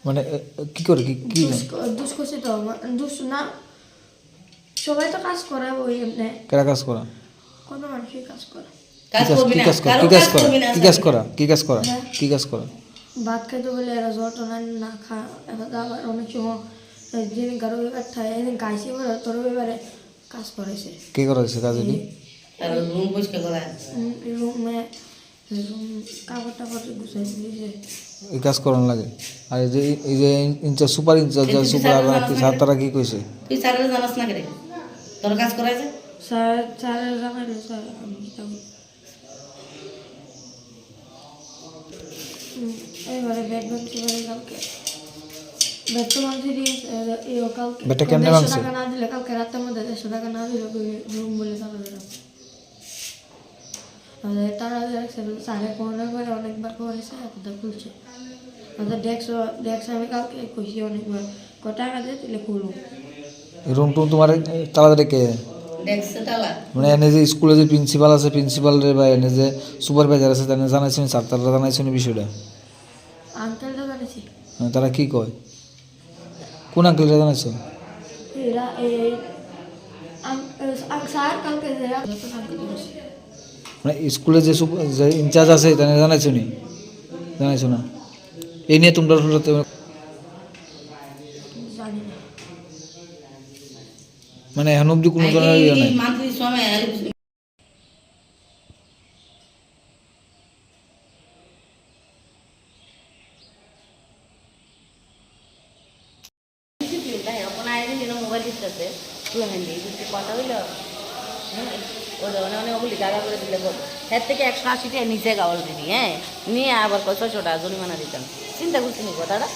মানে কি করে কি দুষ করছে তো দুষ না সবাই তো কাজ করে ওই এমনি কারা কাজ করা কোনো মানুষই কাজ করে কি কাজ করা ভাত খাইতে বলে এরা জল টনা না খা এবার আবার অনেক সময় যেদিন কারো ব্যাপার থাকে এদিন গাইছে বলে তোর ব্যাপারে কাজ করেছে কি করেছে কাজে কি রুমে কাপড় টাপড় গুছাই দিয়েছে এই কাজ করার লাগে আর এই যে ইনচার্জ সুপার স্যার তারা কি কইছে তুই স্যারের জানাস না করে তোর কাজ করা আছে স্যারের জানাইলে স্যার এবারে ব্যাট ভাঙছি কালকে ব্যাট তো ভাঙছি কালকে ব্যাটটা কেমনে ভাঙছে টাকা না দিলে কালকে রাতের মধ্যে 150 টাকা না দিলে রুম বলে তারা দিলাম তারা স্যারে ফোনে করে অনেকবার করেছে এতটা খুলছে আমাদের ডেস্ক আমি কালকে খুশি অনেকবার টাকা দিয়ে দিলে খুলবো রুম টুম তোমার তালা রেখে মানে এনে যে স্কুলে যে প্রিন্সিপাল আছে প্রিন্সিপালের বা এনে যে সুপারভাইজার আছে তারা জানাইছেন স্যার তারা জানাইছেন বিষয়টা আঙ্কেলটা জানাইছি তারা কি কয় কোন আঙ্কেলটা জানাইছো এরা এই স্যার কালকে মানে স্কুলে যে ইনচার্জ আছে তারা জানাইছো না এই নিয়ে তোমরা জানি না মানে এখন অব্দি কোনো ধরনের ইয়ে নাই মোবাইল দিতে কথা হইল অনেক ওগুলি জায়গা করে দিলে এর থেকে 180 টাকা নিচে গাওয়াল দিবি হ্যাঁ নিয়ে আবার 600 টাকা জরিমানা দিতাম চিন্তা করছি নি কথাটা